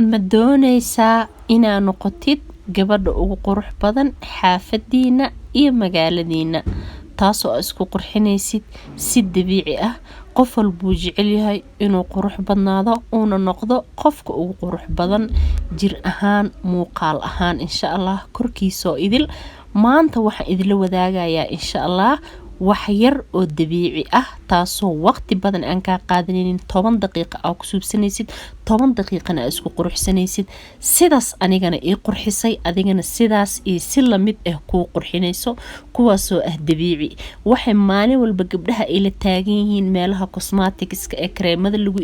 ma doonaysaa inaad noqotid gabadha ugu qurux badan xaafadiina iyo magaaladiina, taasoo isku qurxinaysid si dabiici ah. qof walbuu jecel yahay inuu qurux badnaado uuna noqdo qofka ugu qurux badan jir ahaan, muuqaal ahaan, insha Allah korkiisoo idil. maanta waxaan idila wadaagayaa insha Allah wax yar oo dabiici ah, taasoo waqti badan aan ka qaadanaynin. 10 daqiiqo aad ku suubsanaysid, 10 daqiiqana isku quruxsanaysid. sidaas anigana ii qurxisay, adigana sidaas iyo si la mid ah ku qurxinayso, kuwaasoo ah dabiici. waxay maalin walba gabdhaha ay la taagan yihiin meelaha cosmeticska ee kareemada lagu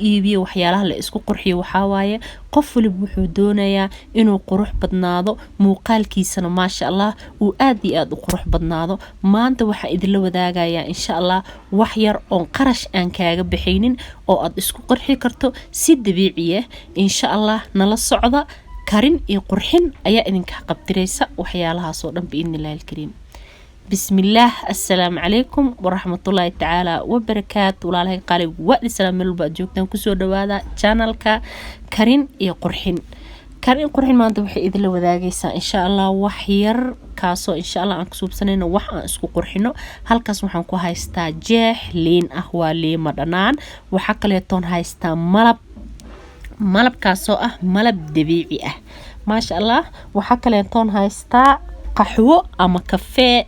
iibiyo waxyaalaha la isku qurxiyo. waxaa waaye qof waliba wuxuu doonayaa inuu qurux badnaado, muuqaalkiisana maasha Allah uu aad iyo aad u qurux badnaado. maanta waxaan idila wadaagayaa insha Allah wax yar oo qarash aan kaaga bixaynin oo aad isku qurxi karto si dabiici ah. insha Allah nala socda. karin iyo qurxin ayaa idinka qabtiraysa waxyaalahaas oo dhan biidnillaahi kariim. bismillaah, assalaamu calaykum waraxmatullaahi tacaala wabarakaatu. walaalahay qaaliga waa salaam meel walba joogtaan, kusoo dhawaada channelka karin iyo qurxin. karin qurxin maanta waxay idila wadaagaysaa insha Allah wax yar, kaasoo insha Allah aan ku suubsanayno wax aan isku qurxino. halkaas waxaan ku haystaa jeex liin ah, waa liima dhanaan. waxa kaleetoon haystaa malabkaasoo ah malab dabiici ah, maasha Allah. waxa kaleetoon haystaa qaxwo ama kafee,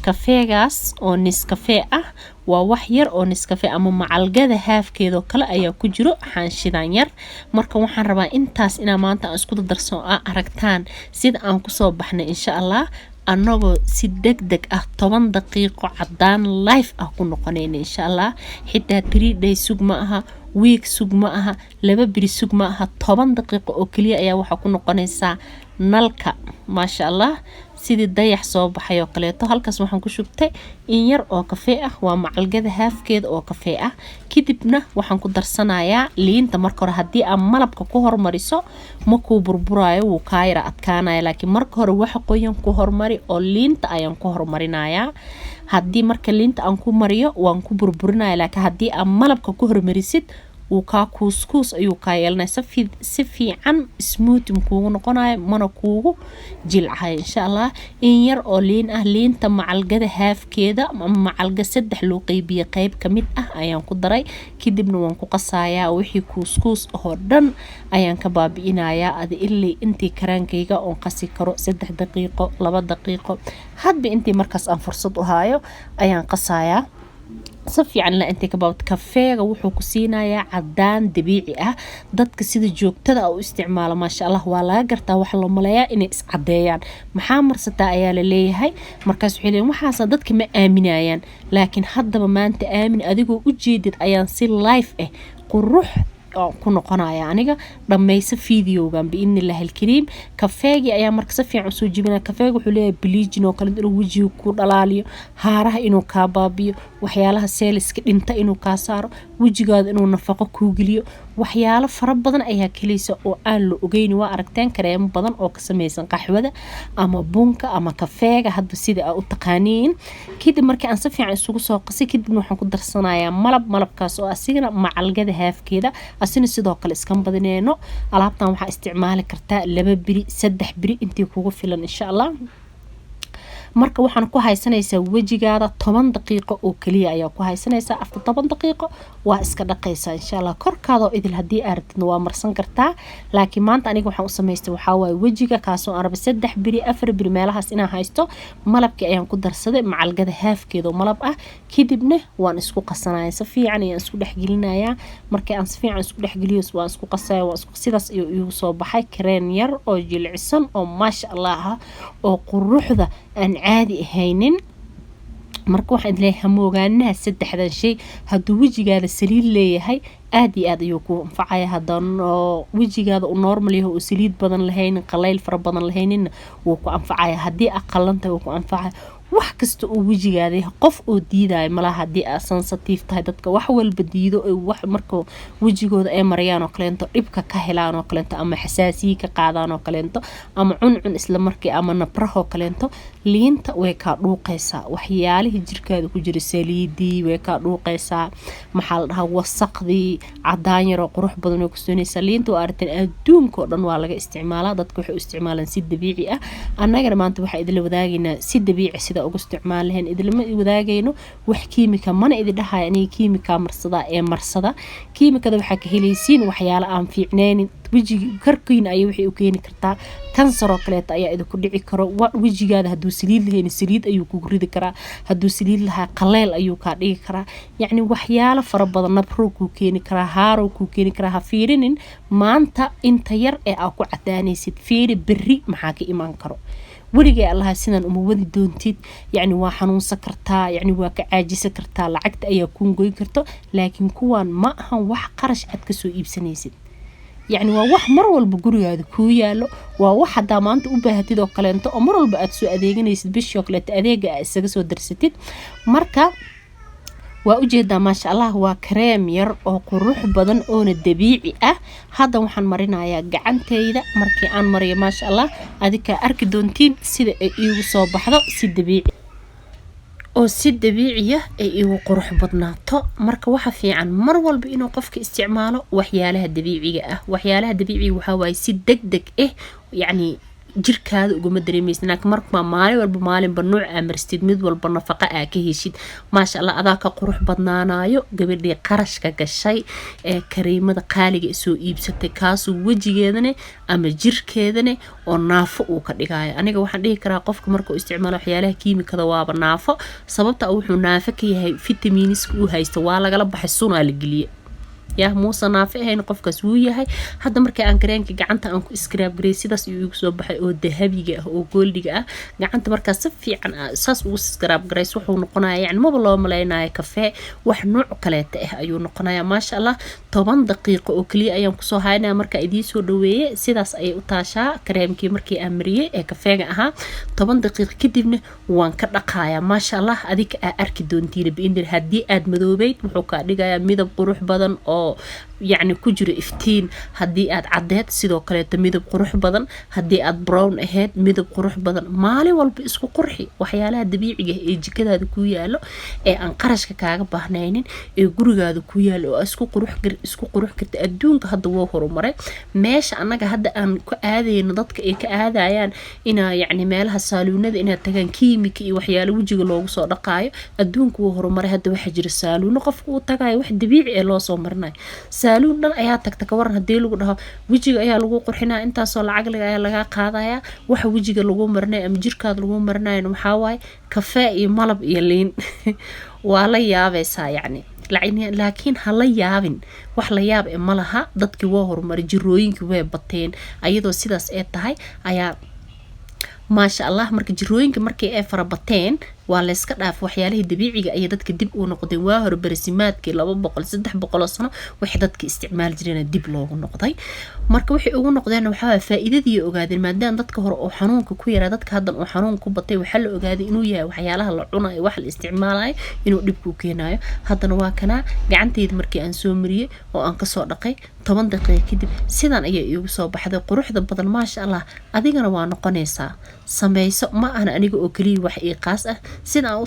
kafeegaas oo Nescafe ah. waa wax yar oo Nescafe ama macalgada haafkeedoo kale ayaa ku jiro xaanshidan yar. marka waxaan rabaa intaas inaa maanta aan isku dardarso aragtaan sida aan kusoo baxnay insha Allah, anagoo si degdeg ah 10 daqiiqo cadaan live ah ku noqonayna insha Allah. xitaa 3 days sug ma aha, week sug ma aha, 2 biri sug ma aha, 10 daqiiqo oo kaliya ayaa waxa ku noqonaysaa nalka, maasha Allah, sidii dayax soo baxay oo kaleeto. halkaas waxaan ku shubtay in yar oo kafee ah, waa macalgada haafkeeda oo kafee ah. kadibna waxaan ku darsanayaa liinta. marka hore haddii aan malabka ku hormariso ma kuu burburaayo, wuu kaa yara adkaanaya, laakiin marka hore waxa qoyan ku hormari oo liinta ayaan ku hormarinayaa. haddii marka liinta aan ku mariyo waan ku burburinaya, laakiin haddii aan malabka ku hormarisid wuu kaa kuuskuus ayuu kaa yeelanaya, si fiican smooth kuugu noqonayo, mana kuugu jilcayo insha Allah. in yar oo liin ah, liinta macalgada haafkeeda ama macalga 3 loo qaybiyo qayb kamid ah ayaan ku daray. kadibna waan ku qasayaa, wixii kuuskuus oo dhan ayaan ka baabi'inayaa. ilaa intii karaankayga oo qasi karo 3 daqiiqo 2 daqiiqo hadba intii markaas aan fursad u hayo ayaan qasayaa. si fiican la inta kabaabta. kafeega wuxuu ku siinayaa cadaan dabiici ah. dadka sida joogtada u isticmaala maasha Allah waa laga gartaa, wax loo maleeyaa inay is cadeeyaan. maxaa marsataa ayaa la leeyahay, markaas waxay leeyihiin waxaas dadka ma aaminayaan, laakiin haddaba maanta aamin adigoo u jeedid ayaan si live ah qurux ku noqonaya. aniga dhamaysa fiidiyowgan biidnillaahi alkariim. kafeegi ayaa marka si fiican soo jibinaya. kafeega wuxuu leeyahay bleaching oo kale inuu wajiga ku dhalaaliyo, haaraha inuu kaa baabiyo, waxyaalaha seeliska dhinta inuu kaa saaro, wajigaada inuu nafaqo kuu geliyo. waxyaalo fara badan ayaa kelaysa oo aan la ogeyn. waa aragteen kareemo badan oo ka samaysan qaxwada ama bunka ama kafeega, hadba sida aad u taqaaniin. kadib markii aan si fiican isugu soo qasay, kadibna waxaan ku darsanayaa malabkaas oo asigana macalgada haafkeeda, asina sidoo kale iskan badineyno. alaabtan waxaa isticmaali kartaa 2 biri 3 biri intii kugu filan insha Allah. marka waxaan ku haysanaysaa wajigaada 10 daqiiqo oo kaliya ayaa ku haysanaysaa. after 10 daqiiqo waa iska dhaqaysaa insha Allah. korkaada oo idil haddii aad rabtid waa marsan kartaa, laakiin maanta aniga waxaan u samaystay waxaa waaye wajiga kaasoo aan rabay 3 biri 4 biri meelahaas inaan haysto. malabkii ayaan ku darsaday macalgada haafkeeda oo malab ah. kadibna waan isku qasanayaa, si fiican ayaan isku dhexgelinayaa. markii aan si fiican isku dhexgeliyo waan isku qasaya, sidaas ayuu igu soo baxay kareen yar oo jilicsan oo maasha Allah ah oo quruxda aan caadi ahaynin. marka waxaan leeyahay hamoogaanaha 3dan shay. hadduu wajigaada saliid leeyahay aad iyo aad ayuu ku anfacaya. haddaan wajigaada u normal yahay oo saliid badan lahayn, qalayl fara badan lahayn, wuu ku anfacaya. haddii aqalanta wuu ku anfacaya. wax kasta oo wajigaada qof oo diidayo malaha haddii aad sensitive tahay dadka wax walba diido wax marka wajigooda ay marayaan oo kaleento dhibka ka helaan oo kaleento ama xasaasiye ka qaadaan oo kaleento ama cuncun isla markii ama nabraho kaleento liinta way ka dhuuqaysaa waxyaalihii jirkaada ku jira saliidii way ka dhuuqaysaa maxaa la dhahaa wasaqdii cadaan yar oo qurux badan oo ku soonaysa liinta waa arrin adduunka oo dhan waa laga isticmaalaa dadku waxay u isticmaalaan si dabiici ah annagana maanta waxa idin wadaagaynaa si dabiici sida ugu isticmaal lahayn idilma wadaagayno wax kiimika mana idin dhahay inay kiimika marsada ee marsada kiimikada waxa ka helaysiin waxyaalo aan fiicnaanin wajiga karkiina ay waxay u keeni kartaa kansar oo kale ayaa idinku dhici karo wajigaada haduu saliid lahayn saliid ayuu ku ridi karaa haduu saliid lahaa qaleel ayuu ka dhigi karaa yacni waxyaalo fara badan nabro ku keeni karaa haaro ku keeni karaa ha fiirinin maanta inta yar ee aad ku cadaanaysid fiiri berri maxaa ka iman karo wariga Allah sidan uma wadi doontid yani waa xanuunsan kartaa yani waa ka caajisa kartaa lacagta ayaa ku goyn karto laakiin kuwan ma ahan wax qarash cad ka soo iibsanaysid يعني waa mar walba gurigaada ku yaalo waa wax hada maanta u baahatid oo kaleento oo mar walba aad soo adeeganaysid bishoo kale adeega isaga soo darsatid marka waa u jeedaa ma sha Allah waa cream yar oo qurux badan oo dabiici ah hada waxaan marinayaa gacanteyda markii aan mariyo ma sha Allah adika arki doontiin sida ay iigu soo baxdo si dabiici oo si dabiici ah ay igu qurux badnaato marka waxa fiican mar walba inuu qofka isticmaalo waxyaalaha dabiiciga ah waxyaalaha dabiiciga waxa way si degdeg ah yani jirkaada ugu dareemaysan marka maalin ba nooc amarstid mid walba nafaqa ah ka heshid ma sha Allah adaa ka qurux badnaanayo gabadhii qarashka gashay ee kareemada qaaliga soo iibsatay kaas wajigeedana ama jirkeedana oo naafo uu ka dhigayo aniga waxaan dhihi karaa qofka markuu isticmaalo waxyaalaha kiimikada waaba naafo sababta wuxuu naafo ka yahay vitamins uu haysto waa laga baxay sunaa la galiye يا موسى نافع هين قفك سوية هاي هذا مركي أن كرينك جعنت أنكو إسكراب جريسي داس يوكسو بحي أو ذهبي جا أو جولدي جا جعنت مركز صفي عن أساس وإسكراب جريس وحو نقناع يعني ما بالله ملاينا كفاء وحنوع كلاته أيو نقناع ما شاء الله طبعا دقيقة وكلي أيام كسو هاينا مركا إديسو دوية سيداس أي أتاشا كريمكي مركي أمريه كفاء أها طبعا دقيقة كدبنا وان كرقايا ما شاء الله أديك أركدون تير بإن الهدي أد مذوبيت وحوكا دقايا ميدب قروح بدن أو يعني كجري إفتين هدي أد عدات سيدو كليت ميدب قروح بدن هدي أد براون أهد ميدب قروح بدن مالي والبئسكو قرحي وحيالها دبيعي إيجي كده هذا كويالو أن قرشك كاغا باهنينين قروغا هذا كويالو اسكو قروح كرت أدونك هدو ووهرو مري ماش أنك هدا أن كآذي نضدك كآذي عيان إنا يعني مالها سالونة إنا تغان كيميكي وحيالو وجيغ لوغو سو دقايو أدونك ووهرو مري هدا وحجر السالون قفو تغاي واحد دبيعي لو سو مرناي سالون دان ayaa tagta ka waran hadii lagu dhaho wajiga ayaa lagu qurxinaa intaas oo lacag laga qaadaya waxa wajiga lagu marnay ama jirkaada lagu marnay waxa way kafee iyo malab iyo liin waa la yaabaysaa yani laakiin hala yaabin wax la yaab ma laha dadkii waa horumar jirooyinkii way bateen ayadoo sidaas ay tahay ayaa ما شاء الله مركي جروينك مركي اي فربطين waa iska dhaaf waxyaalaha dabiiciga ay dadka dib u noqdeen waa hor barsimaadkii 200-300 sano wax dadka isticmaal jireen dib loogu noqday marka wixii ugu noqdeen waxa faa'iidadii ogaadeen maadaama dadka hore oo xanuunka ku yaraa dadka haddan oo xanuun ku batay waxa la ogaaday inuu yahay waxyaalaha la cunayo wax la isticmaalayo inuu dib ku keenayo haddana waa kana gacanteed markii aan soo mariyay oo aan ka soo dhaqay 10 daqiiqo kadib sidan ayay igu soo baxday quruxda badan ma sha Allah adigana waa noqonaysaa sameeyso ma ana aniga oo kaliya wax ii qaas ah sida u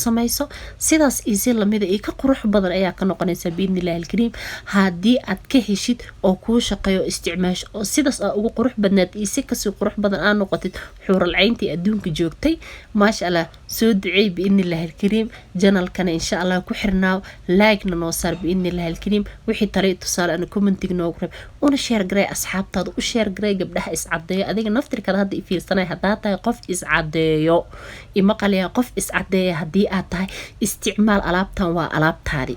samayso sidaas isi lamida ee ka qurux badan ayaa ka noqonaysa biidnilaahi alkariim hadii aad ka heshid oo ku shaqeeyo isticmaasho oo sidaas ugu qurux badnaad isi ka soo qurux badan aan noqotid xuural cayntii adduunka joogtay ma sha Allah soo duceey biidnilaahi alkariim channelkana insha Allah ku xirnaaw like na noo saar biidnilaahi alkariim wixii talay tusaale aan commenting noogu reeb una share garay asxaabtaada u share garay gabdhaha is cadeeyo adiga naftirkada hadda fiirsanay hadaa tahay qof is cadeeyo ima qaliya qof is cadeeyo hadii aad tahay isticmaal alaabtan waa alaabtaadi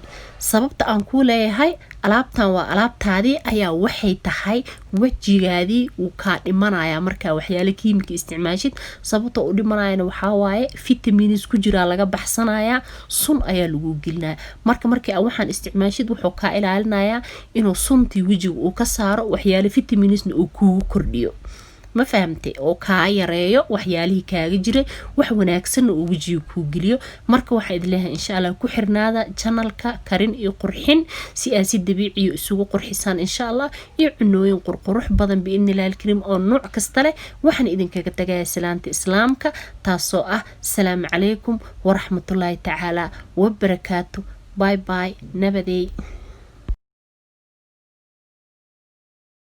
sababta aan ku leeyahay alaabtan waa alaabtaadi ayaa waxay tahay wajigaadii uu ka dhimanaya marka waxyaalo kiimika isticmaashid sababta uu dhimanayna waxa waaye vitamins ku jira laga baxsanaya sun ayaa lagu gelinaa markii aan waxaan isticmaashid wuxuu ka ilaalinaya inuu suntii wajiga uu ka saaro waxyaalo vitaminsna uu ku kordhiyo ma fahamtay oo kaa yareeyo waxyaalihii kaaga jiray wax wanaagsan oo wajiga kuu geliyo marka waxaa idin leeyahay insha Allah ku xirnaada channelka karin iyo qurxin si aad si dabiici iyo isugu qurxisaan insha Allah iyo cunooyin qurqurux badan biidnillaahi alkariim oo nooc kasta leh waxaan idinkaga tagayaa salaanta islaamka taasoo ah assalaamu calaykum waraxmatullaahi tacaala wabarakaatu bye bye nabadey